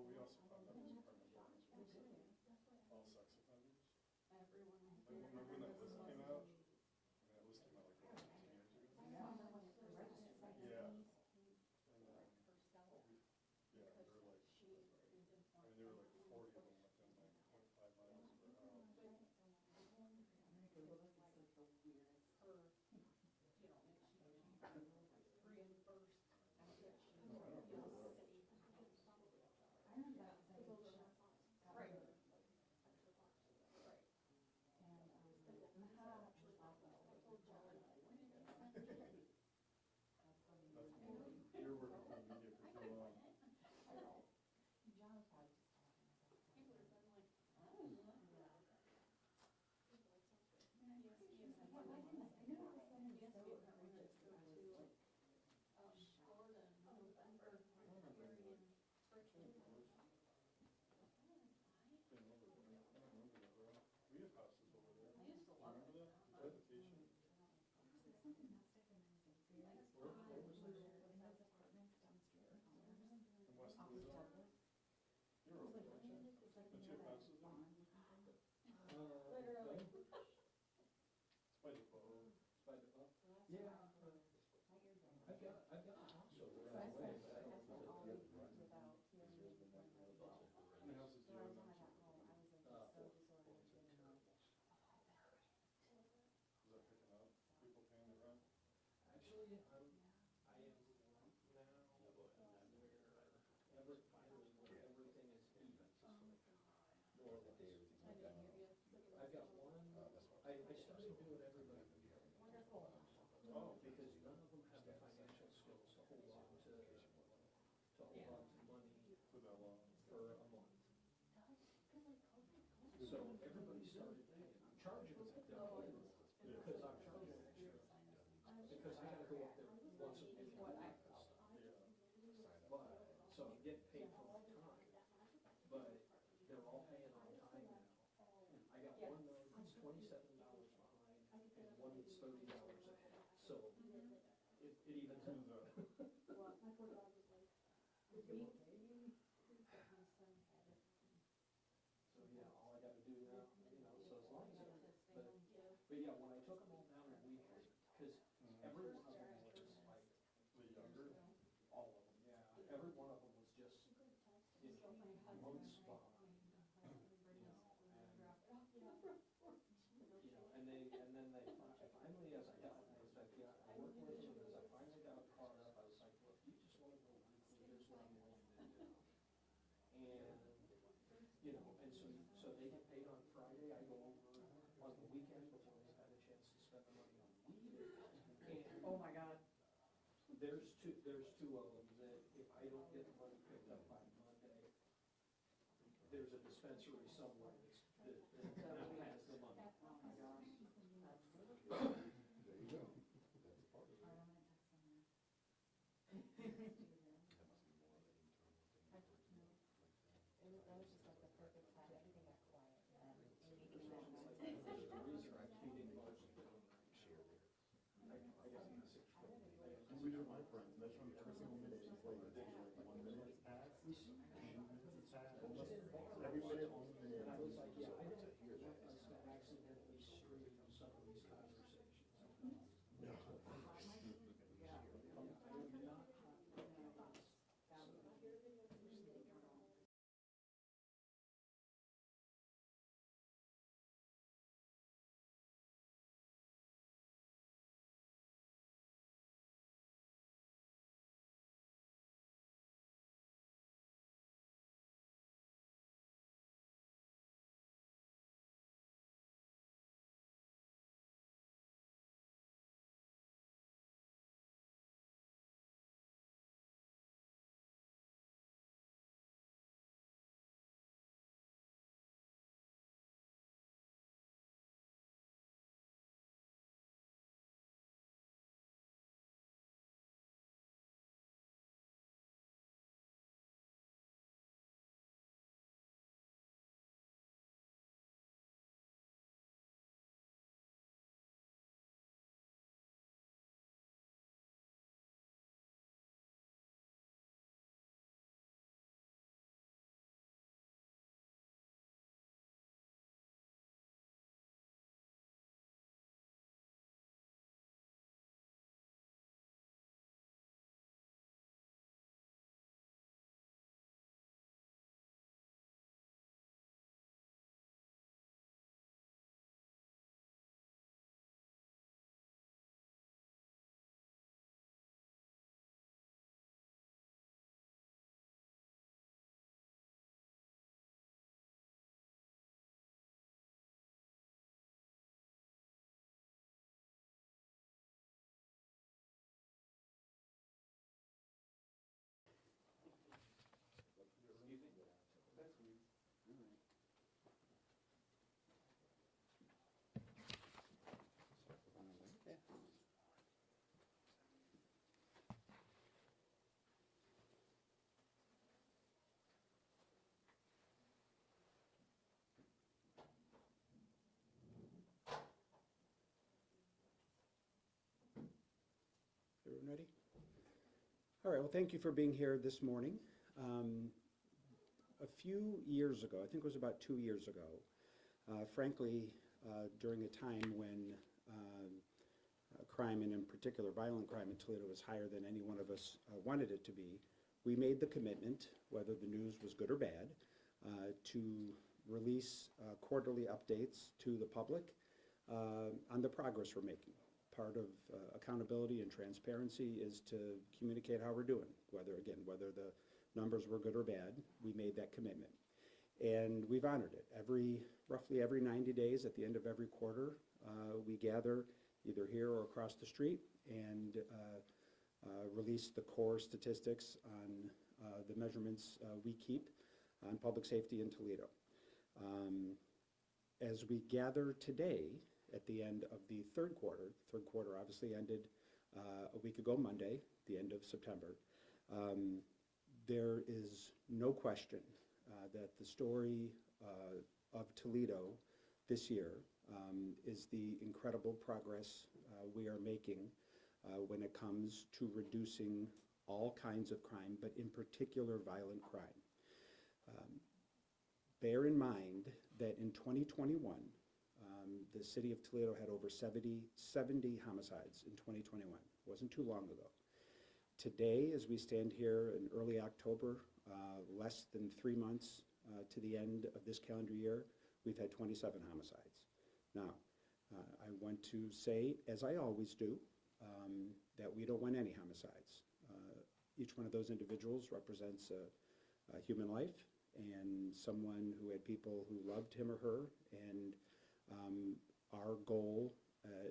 Well, we also found out those apartment buildings were all sex offenders. Like, remember when that list came out? I mean, that list came out like 15 years ago. Yeah. And then, yeah, they were like, I mean, there were like 40 of them within like 0.5 miles of our house. You're working for the media for too long. We have houses over there. Remember that? Vegetation. From West Toledo? You're over there, aren't you? Don't you have houses there? Literally. It's by the boat. It's by the boat? Yeah. I've got a house over there. How many houses do you have now? Is that picking up? People paying the rent? Actually, I am right now where finally where everything is even. More or less. I've got one. I started doing everybody. Oh, because none of them have the financial skills to hold on to money for that long. for a month. So everybody started paying. I'm charging them because I'm charging extra. Because I gotta go up there once a week. But so I'm getting paid for my time. But they're all paying on time now. I got one that's $27 behind and one that's $30 ahead. So it evens out. So yeah, all I gotta do now, so as long as but yeah, when I took them all down a weekend, because every one of them was like, The younger? all of them, yeah, every one of them was just, months behind, and then they finally, as I got, I worked with them, as I finally got caught up, I was like, look, you just want to go weekly, here's what I'm willing to do. And, and so they get paid on Friday, I go over on the weekend before they've had a chance to spend the money on weed. And, oh my God, there's two of them that if I don't get the money picked up by Monday, there's a dispensary somewhere that now has the money. Oh my gosh. There you go. That's part of it. That must be more of an internal thing. That was just like the perfect time. Everything got quiet. And There's the reason I'm feeding most of them. Share there. I got 6 We do it with my friends, and that's from every single minute is like additional 1 minute is passed, 2 minutes is passed, almost every minute on the minute. And I was like, yeah, I So don't to hear want that us is to accidentally stream some of these conversations. yeah. I'm not All right, well, thank you for being here this morning. A few years ago, I think it was about 2 years ago, frankly, during a time when crime, and in particular violent crime in Toledo, was higher than any one of us wanted it to be, we made the commitment, whether the news was good or bad, to release quarterly updates to the public on the progress we're making. Part of accountability and transparency is to communicate how we're doing, whether the numbers were good or bad. We made that commitment. And we've honored it. Roughly every 90 days, at the end of every quarter, we gather either here or across the street and release the core statistics on the measurements we keep on public safety in Toledo. As we gather today, at the end of the third quarter obviously ended a week ago Monday, the end of September, there is no question that the story of Toledo this year is the incredible progress we are making when it comes to reducing all kinds of crime, but in particular violent crime. Bear in mind that in 2021, the city of Toledo had over 70 homicides in 2021. It wasn't too long ago. Today, as we stand here in early October, less than 3 months to the end of this calendar year, we've had 27 homicides. Now, I want to say, as I always do, that we don't want any homicides. Each one of those individuals represents a human life and someone who had people who loved him or her, and our goal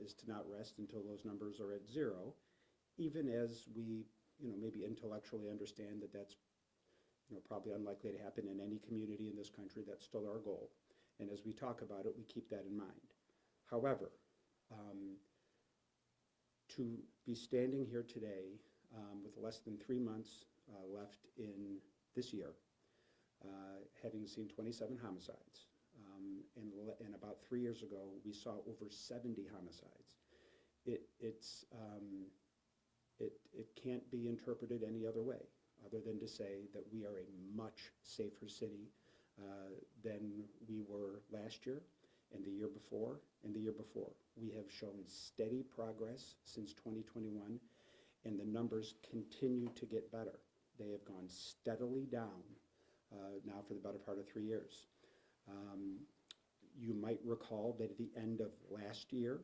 is to not rest until those numbers are at zero, even as we maybe intellectually understand that that's probably unlikely to happen in any community in this country. That's still our goal. And as we talk about it, we keep that in mind. However, to be standing here today with less than 3 months left in this year, having seen 27 homicides, and about 3 years ago, we saw over 70 homicides. It can't be interpreted any other way, other than to say that we are a much safer city than we were last year, and the year before, and the year before. We have shown steady progress since 2021, and the numbers continue to get better. They have gone steadily down now for the better part of 3 years. You might recall that at the end of last year,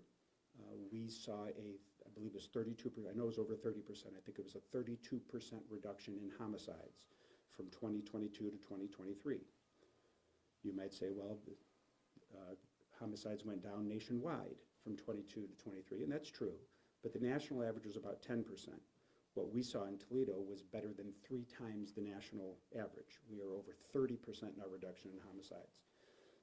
we saw I believe it was 32%, I know it was over 30%, I think it was a 32% reduction in homicides from 2022 to 2023. You might say, well, homicides went down nationwide from 22 to 23, and that's true, but the national average was about 10%. What we saw in Toledo was better than 3 times the national average. We are over 30% in our reduction in homicides.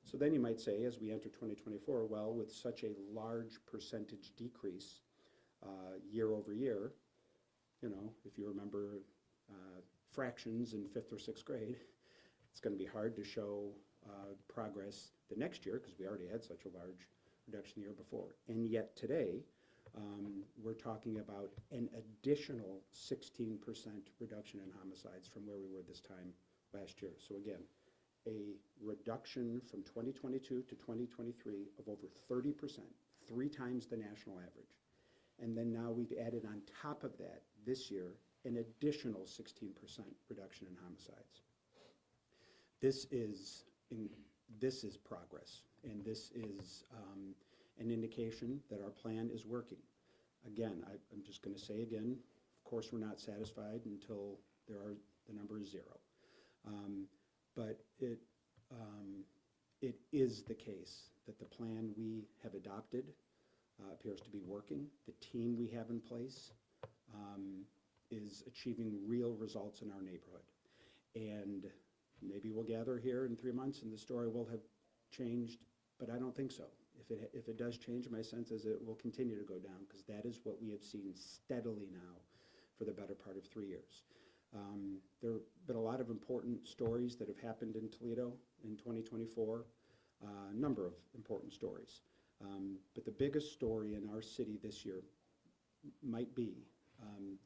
So then you might say, as we enter 2024, well, with such a large percentage decrease year over year, if you remember fractions in 5th or 6th grade, it's going to be hard to show progress the next year because we already had such a large reduction the year before. And yet today, we're talking about an additional 16% reduction in homicides from where we were this time last year. So again, a reduction from 2022 to 2023 of over 30%, 3 times the national average. And then now we've added on top of that this year an additional 16% reduction in homicides. This is progress, and this is an indication that our plan is working. Again, I'm just going to say again, of course we're not satisfied until the number is 0. But it is the case that the plan we have adopted appears to be working. The team we have in place is achieving real results in our neighborhood. And maybe we'll gather here in 3 months and the story will have changed, but I don't think so. If it does change, my sense is it will continue to go down, because that is what we have seen steadily now for the better part of 3 years. There have been a lot of important stories that have happened in Toledo in 2024, a number of important stories. But the biggest story in our city this year might be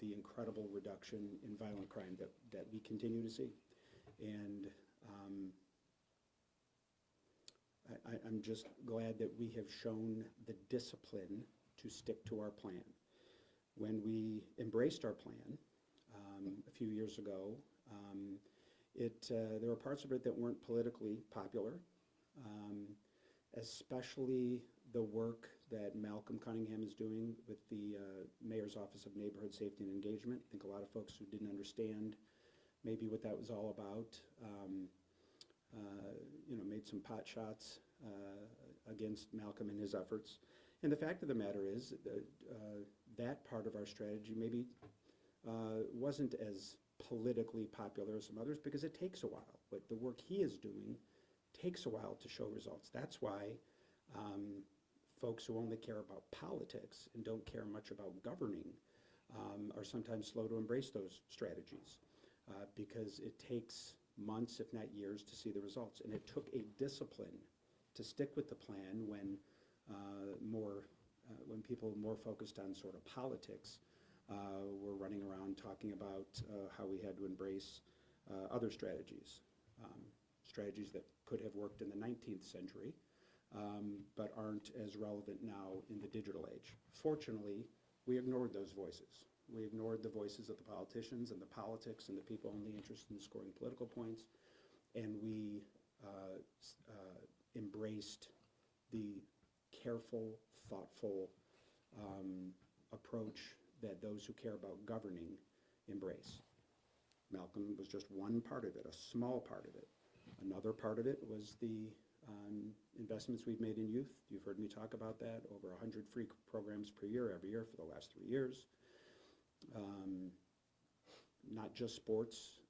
the incredible reduction in violent crime that we continue to see. And I'm just glad that we have shown the discipline to stick to our plan. When we embraced our plan a few years ago, there were parts of it that weren't politically popular, especially the work that Malcolm Cunningham is doing with the Mayor's Office of Neighborhood Safety and Engagement. I think a lot of folks who didn't understand maybe what that was all about, made some pot shots against Malcolm and his efforts. And the fact of the matter is that part of our strategy maybe wasn't as politically popular as some others because it takes a while. But the work he is doing takes a while to show results. That's why folks who only care about politics and don't care much about governing are sometimes slow to embrace those strategies because it takes months, if not years, to see the results. And it took a discipline to stick with the plan when people more focused on sort of politics were running around talking about how we had to embrace other strategies, strategies that could have worked in the 19th century, but aren't as relevant now in the digital age. Fortunately, we ignored those voices. We ignored the voices of the politicians and the politics and the people only interested in scoring political points, and we embraced the careful, thoughtful approach that those who care about governing embrace. Malcolm was just one part of it, a small part of it. Another part of it was the investments we've made in youth. You've heard me talk about that, over 100 free programs per year, every year for the last 3 years. Not just sports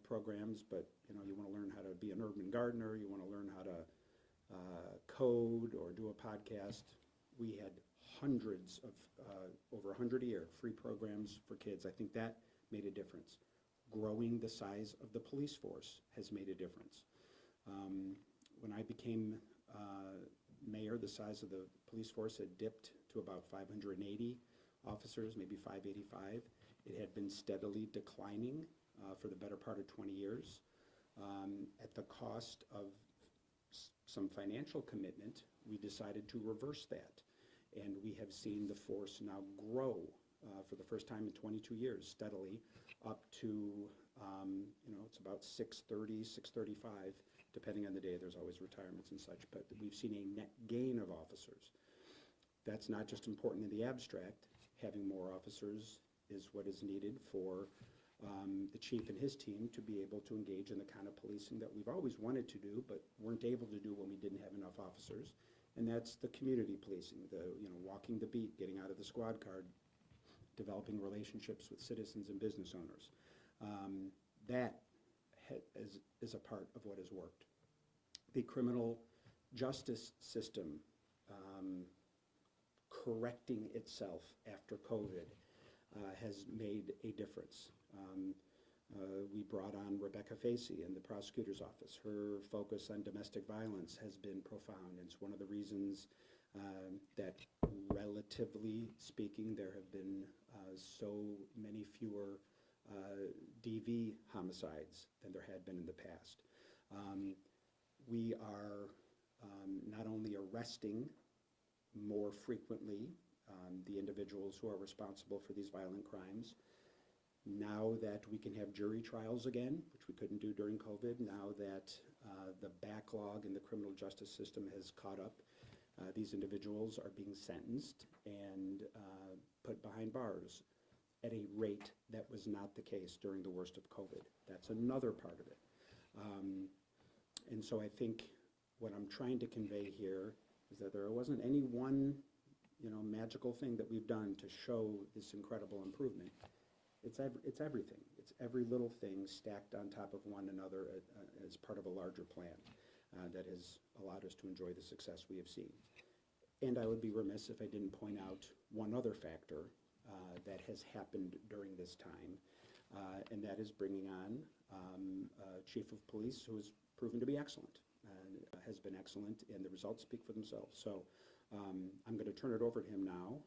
programs, but you want to learn how to be an urban gardener, you want to learn how to code or do a podcast. We had hundreds of, over 100 a year, free programs for kids. I think that made a difference. Growing the size of the police force has made a difference. When I became mayor, the size of the police force had dipped to about 580 officers, maybe 585. It had been steadily declining for the better part of 20 years. At the cost of some financial commitment, we decided to reverse that. And we have seen the force now grow for the first time in 22 years, steadily up to, it's about 630, 635, depending on the day. There's always retirements and such, but we've seen a net gain of officers. That's not just important in the abstract. Having more officers is what is needed for the chief and his team to be able to engage in the kind of policing that we've always wanted to do, but weren't able to do when we didn't have enough officers. And that's the community policing, walking the beat, getting out of the squad car, developing relationships with citizens and business owners. That is a part of what has worked. The criminal justice system correcting itself after COVID has made a difference. We brought on Rebecca Facey in the prosecutor's office. Her focus on domestic violence has been profound. It's one of the reasons that, relatively speaking, there have been so many fewer DV homicides than there had been in the past. We are not only arresting more frequently the individuals who are responsible for these violent crimes. Now that we can have jury trials again, which we couldn't do during COVID, now that the backlog in the criminal justice system has caught up, these individuals are being sentenced and put behind bars at a rate that was not the case during the worst of COVID. That's another part of it. And so I think what I'm trying to convey here is that there wasn't any one magical thing that we've done to show this incredible improvement. It's everything. It's every little thing stacked on top of one another as part of a larger plan that has allowed us to enjoy the success we have seen. And I would be remiss if I didn't point out one other factor that has happened during this time, and that is bringing on a chief of police who has proven to be excellent, and has been excellent, and the results speak for themselves. So I'm going to turn it over to him now,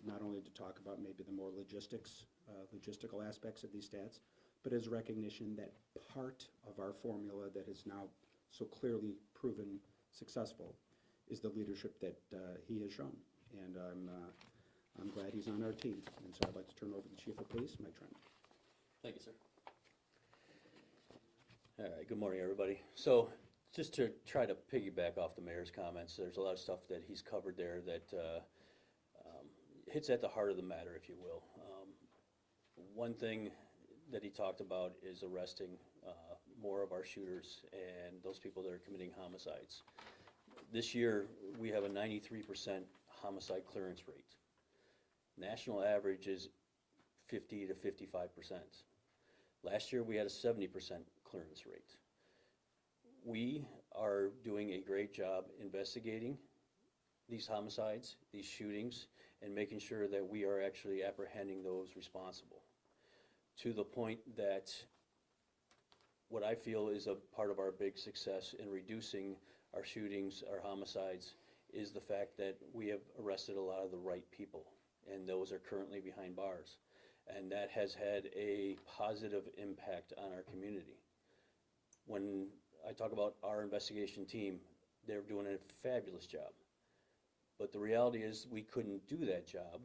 not only to talk about maybe the more logistical aspects of these stats, but as recognition that part of our formula that is now so clearly proven successful is the leadership that he has shown. And I'm glad he's on our team. And so I'd like to turn over to the Chief of Police, Mike Troendle. Thank you, sir. All right, good morning, everybody. So just to try to piggyback off the mayor's comments, there's a lot of stuff that he's covered there that hits at the heart of the matter, if you will. One thing that he talked about is arresting more of our shooters and those people that are committing homicides. This year, we have a 93% homicide clearance rate. National average is 50 to 55%. Last year, we had a 70% clearance rate. We are doing a great job investigating these homicides, these shootings, and making sure that we are actually apprehending those responsible. To the point that what I feel is a part of our big success in reducing our shootings, our homicides, is the fact that we have arrested a lot of the right people, and those are currently behind bars. And that has had a positive impact on our community. When I talk about our investigation team, they're doing a fabulous job. But the reality is we couldn't do that job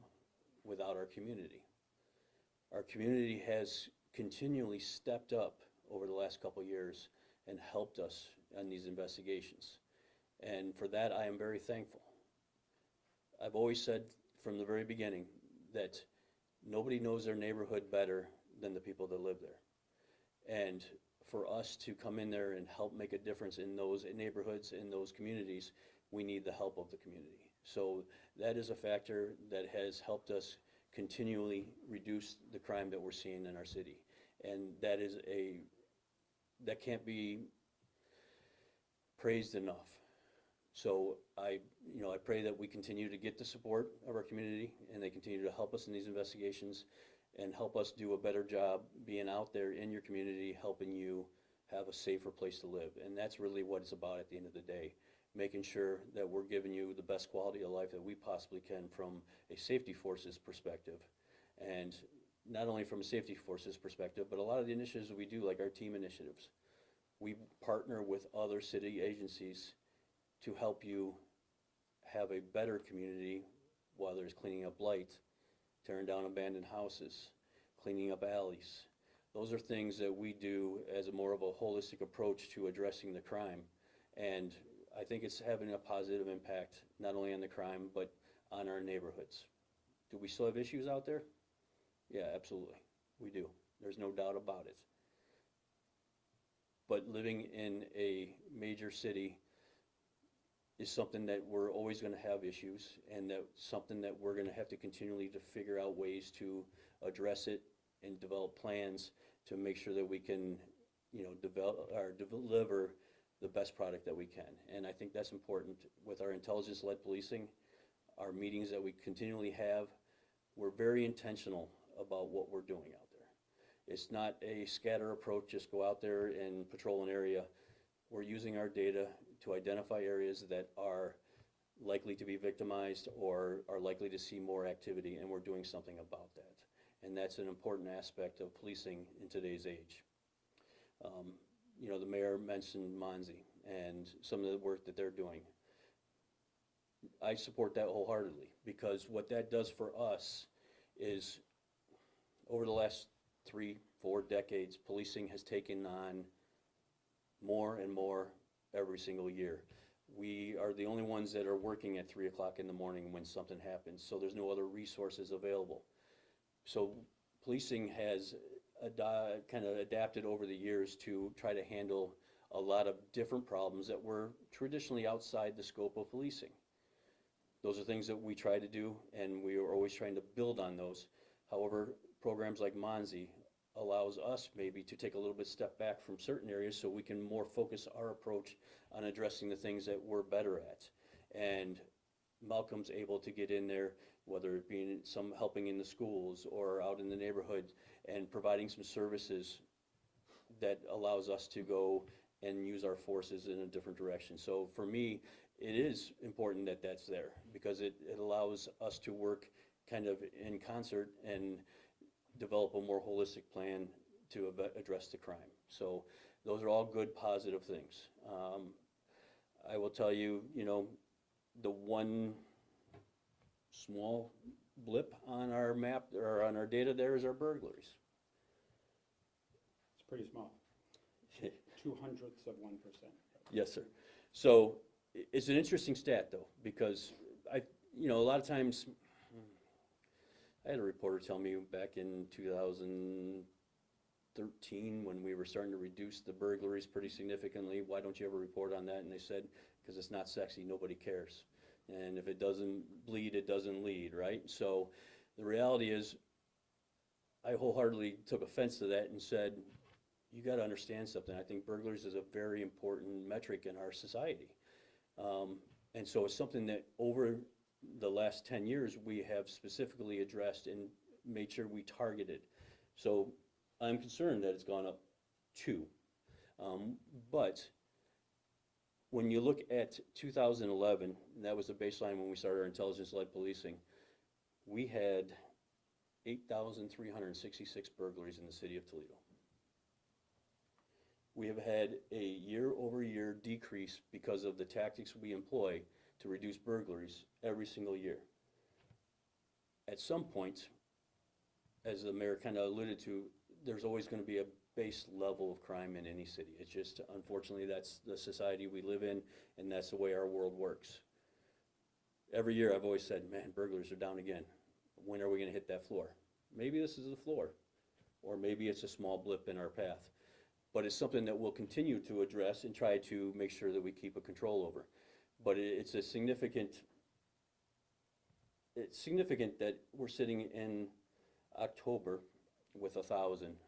without our community. Our community has continually stepped up over the last couple of years and helped us on these investigations. And for that, I am very thankful. I've always said from the very beginning that nobody knows their neighborhood better than the people that live there. And for us to come in there and help make a difference in those neighborhoods, in those communities, we need the help of the community. So that is a factor that has helped us continually reduce the crime that we're seeing in our city. And that can't be praised enough. So I pray that we continue to get the support of our community and they continue to help us in these investigations and help us do a better job being out there in your community, helping you have a safer place to live. And that's really what it's about at the end of the day, making sure that we're giving you the best quality of life that we possibly can from a safety forces perspective. And not only from a safety forces perspective, but a lot of the initiatives that we do, like our team initiatives, we partner with other city agencies to help you have a better community, whether it's cleaning up blight, tearing down abandoned houses, cleaning up alleys. Those are things that we do as more of a holistic approach to addressing the crime. And I think it's having a positive impact, not only on the crime, but on our neighborhoods. Do we still have issues out there? Yeah, absolutely, we do. There's no doubt about it. But living in a major city is something that we're always going to have issues, and that's something that we're going to have to continually to figure out ways to address it and develop plans to make sure that we can, deliver the best product that we can. And I think that's important with our intelligence-led policing, our meetings that we continually have. We're very intentional about what we're doing out there. It's not a scatter approach, just go out there and patrol an area. We're using our data to identify areas that are likely to be victimized or are likely to see more activity, and we're doing something about that. And that's an important aspect of policing in today's age. The mayor mentioned Monzi and some of the work that they're doing. I support that wholeheartedly, because what that does for us is, over the last 3-4 decades, policing has taken on more and more every single year. We are the only ones that are working at 3 o'clock in the morning when something happens, so there's no other resources available. So policing has kind of adapted over the years to try to handle a lot of different problems that were traditionally outside the scope of policing. Those are things that we try to do, and we are always trying to build on those. However, programs like Monzi allows us maybe to take a little bit step back from certain areas so we can more focus our approach on addressing the things that we're better at. And Malcolm's able to get in there, whether it be some helping in the schools or out in the neighborhood, and providing some services that allows us to go and use our forces in a different direction. So for me, it is important that that's there, because it allows us to work kind of in concert and develop a more holistic plan to address the crime. So those are all good, positive things. I will tell you, you know, the one small blip on our map, or on our data there, is our burglaries. It's pretty small. 0.02%. Yes, sir. So it's an interesting stat, though, because you know, a lot of times, I had a reporter tell me back in 2013, when we were starting to reduce the burglaries pretty significantly, why don't you ever report on that? And they said, because it's not sexy, nobody cares. And if it doesn't bleed, it doesn't lead, right? So the reality is, I wholeheartedly took offense to that and said, you got to understand something. I think burglaries is a very important metric in our society. And so it's something that over the last 10 years we have specifically addressed and made sure we targeted. So I'm concerned that it's gone up too. But when you look at 2011, and that was the baseline when we started our intelligence-led policing, we had 8,366 burglaries in the city of Toledo. We have had a year-over-year decrease because of the tactics we employ to reduce burglaries every single year. At some point, as the mayor kind of alluded to, there's always going to be a base level of crime in any city. It's just, unfortunately, that's the society we live in, and that's the way our world works. Every year I've always said, man, burglaries are down again. When are we going to hit that floor? Maybe this is the floor, or maybe it's a small blip in our path. But it's something that we'll continue to address and try to make sure that we keep a control over. But it's significant that we're sitting in October with 1,000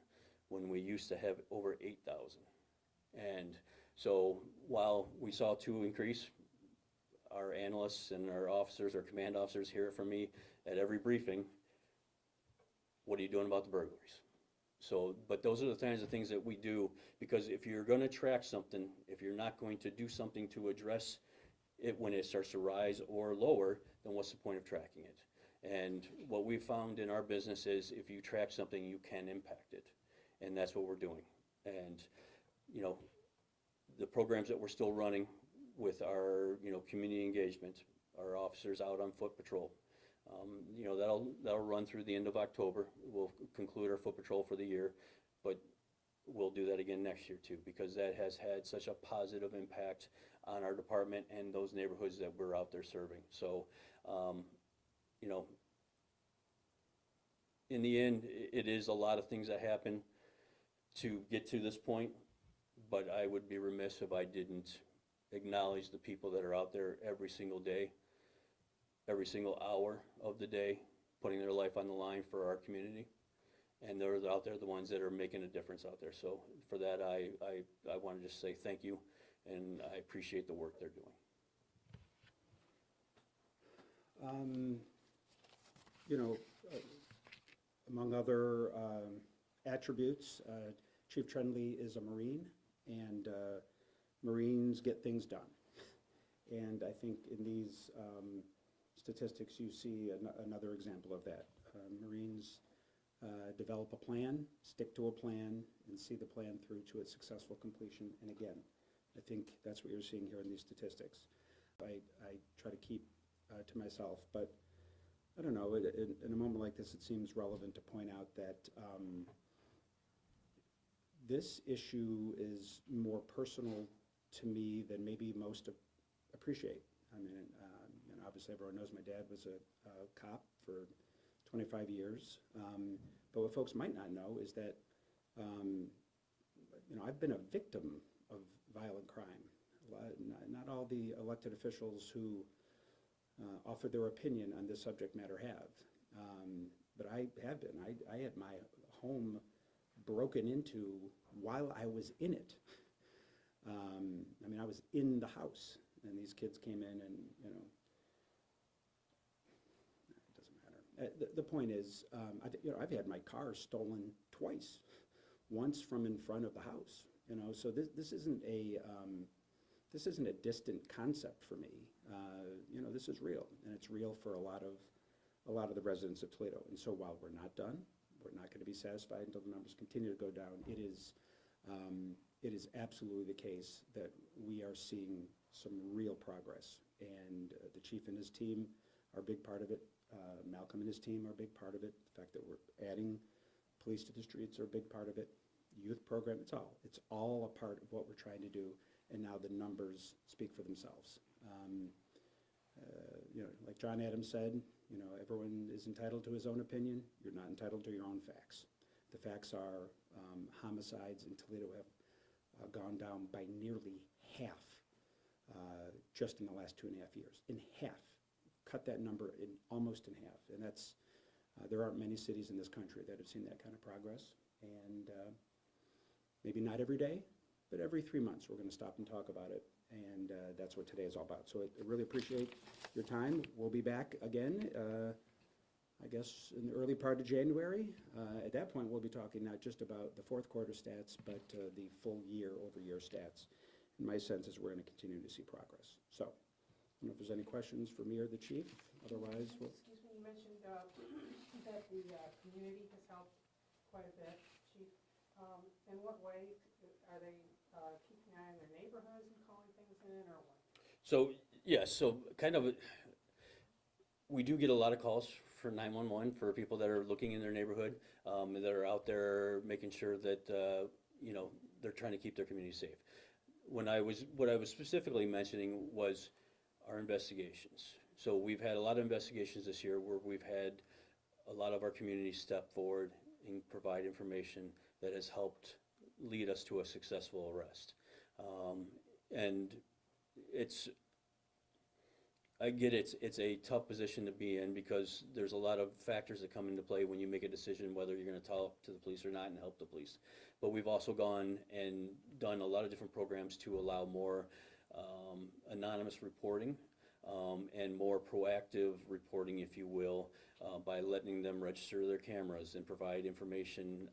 when we used to have over 8,000. And so while we saw 2 increase, our analysts and our officers, our command officers hear it from me at every briefing, what are you doing about the burglaries? So, but those are the kinds of things that we do, because if you're going to track something, if you're not going to do something to address it when it starts to rise or lower, then what's the point of tracking it? And what we've found in our business is if you track something, you can impact it. And that's what we're doing. And, you know, the programs that we're still running with our, you know, community engagement, our officers out on foot patrol, you know, that'll run through the end of October. We'll conclude our foot patrol for the year, but we'll do that again next year too, because that has had such a positive impact on our department and those neighborhoods that we're out there serving. So, you know, in the end, it is a lot of things that happen to get to this point, but I would be remiss if I didn't acknowledge the people that are out there every single day, every single hour of the day, putting their life on the line for our community. And they're out there, the ones that are making a difference out there. So for that, I want to just say thank you, and I appreciate the work they're doing. You know, among other attributes, Chief Troendle is a Marine, and Marines get things done. And I think in these statistics you see another example of that. Marines develop a plan, stick to a plan, and see the plan through to its successful completion. And again, I think that's what you're seeing here in these statistics. I try to keep to myself, but I don't know, in a moment like this, it seems relevant to point out that this issue is more personal to me than maybe most appreciate. I mean, you know, obviously everyone knows my dad was a cop for 25 years, but what folks might not know is that, you know, I've been a victim of violent crime. Not all the elected officials who offered their opinion on this subject matter have, but I have been. I had my home broken into while I was in it. I mean, I was in the house, and these kids came in and, you know, it doesn't matter. The point is, you know, I've had my car stolen twice, once from in front of the house, you know, so this isn't a this isn't a distant concept for me. You know, this is real, and it's real for a lot of the residents of Toledo. And so while we're not done, we're not going to be satisfied until the numbers continue to go down. It is absolutely the case that we are seeing some real progress, and the chief and his team are a big part of it. Malcolm and his team are a big part of it. The fact that we're adding police to the streets are a big part of it. Youth program, it's all a part of what we're trying to do, and now the numbers speak for themselves. You know, like John Adams said, you know, everyone is entitled to his own opinion. You're not entitled to your own facts. The facts are homicides in Toledo have gone down by nearly half just in the last 2.5 years. In half. Cut that number almost in half. And that's, there aren't many cities in this country that have seen that kind of progress. And maybe not every day, but every 3 months we're going to stop and talk about it. And that's what today is all about. So I really appreciate your time. We'll be back again, I guess, in the early part of January. At that point, we'll be talking not just about the fourth quarter stats, but the full year-over-year stats. And my sense is we're going to continue to see progress. So I don't know if there's any questions for me or the chief. Otherwise, we'll... Excuse me, you mentioned that the community has helped quite a bit, Chief. In what way? Are they keeping an eye on their neighborhoods and calling things in, or what? So, yes, so kind of, we do get a lot of calls for 911 for people that are looking in their neighborhood, that are out there making sure that, you know, they're trying to keep their community safe. What I was specifically mentioning was our investigations. So we've had a lot of investigations this year where we've had a lot of our community step forward and provide information that has helped lead us to a successful arrest. And I get it's a tough position to be in because there's a lot of factors that come into play when you make a decision whether you're going to talk to the police or not and help the police. But we've also gone and done a lot of different programs to allow more anonymous reporting and more proactive reporting, if you will, by letting them register their cameras and provide information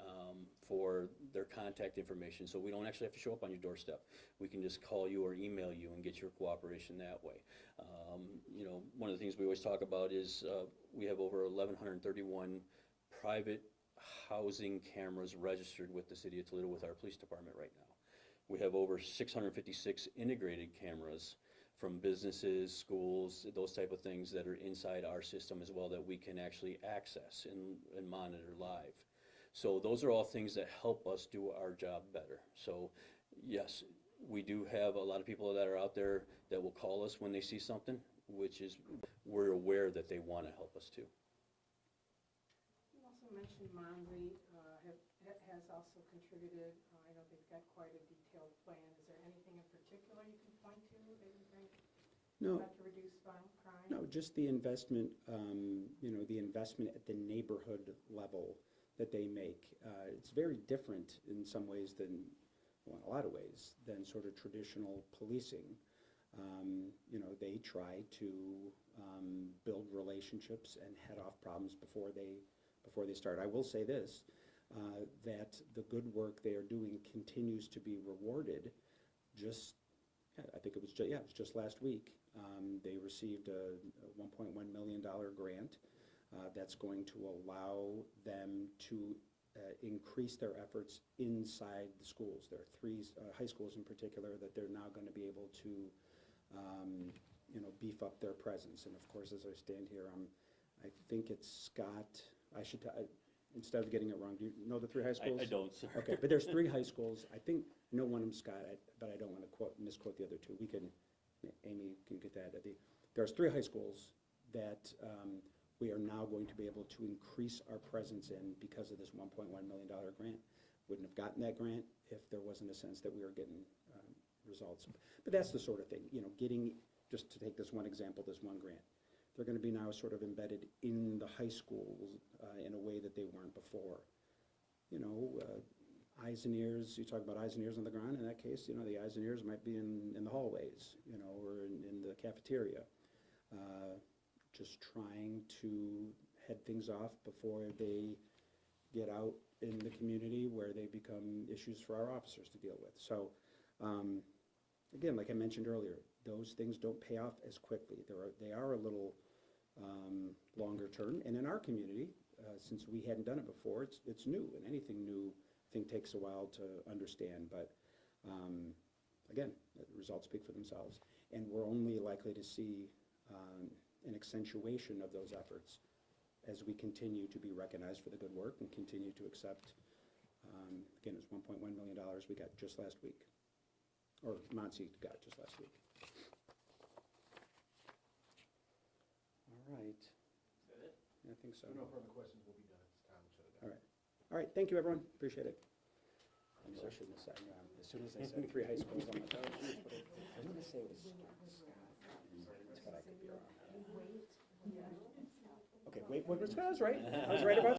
for their contact information. So we don't actually have to show up on your doorstep. We can just call you or email you and get your cooperation that way. You know, one of the things we always talk about is we have over 1,131 private housing cameras registered with the City of Toledo with our police department right now. We have over 656 integrated cameras from businesses, schools, those type of things that are inside our system as well that we can actually access and monitor live. So those are all things that help us do our job better. So yes, we do have a lot of people that are out there that will call us when they see something, which is, we're aware that they want to help us too. You also mentioned Monzi has also contributed. I know they've got quite a detailed plan. Is there anything in particular you can point to that you think to reduce violent crime? No, just the investment, you know, the investment at the neighborhood level that they make. It's very different in some ways than, well, in a lot of ways, than sort of traditional policing. You know, they try to build relationships and head off problems before they start. I will say this, that the good work they are doing continues to be rewarded. Just, I think it was just last week, they received a $1.1 million grant that's going to allow them to increase their efforts inside the schools. There are 3 high schools in particular that they're now going to be able to you know, beef up their presence. And of course, as I stand here, I think it's Scott. Instead of getting it wrong, do you know the 3 high schools? I don't, sir. Okay, but there's 3 high schools. I think I know one of them, Scott, but I don't want to misquote the other 2. Amy can get that. There's 3 high schools that we are now going to be able to increase our presence in because of this $1.1 million grant. Wouldn't have gotten that grant if there wasn't a sense that we were getting results. But that's the sort of thing, you know, just to take this one example, this one grant. They're going to be now sort of embedded in the high schools in a way that they weren't before. You know, eyes and ears, you talk about eyes and ears on the ground. In that case, you know, the eyes and ears might be in the hallways, you know, or in the cafeteria. Just trying to head things off before they get out in the community where they become issues for our officers to deal with. So again, like I mentioned earlier, those things don't pay off as quickly. They are a little longer term, and in our community, since we hadn't done it before, it's new, and anything new, I think, takes a while to understand, but again, the results speak for themselves, and we're only likely to see an accentuation of those efforts as we continue to be recognized for the good work and continue to accept, again, it was $1.1 million we got just last week, or Muncie got just last week. All right. Is that it? I think so. No further questions will be done at this time. We'll shut it down. All right, thank you, everyone, appreciate it. I knew I shouldn't have said, as soon as I said 3 high schools, I'm like, oh, geez, but I was gonna say it was Scott, but I could be wrong. Okay, wait, I was right, I was right about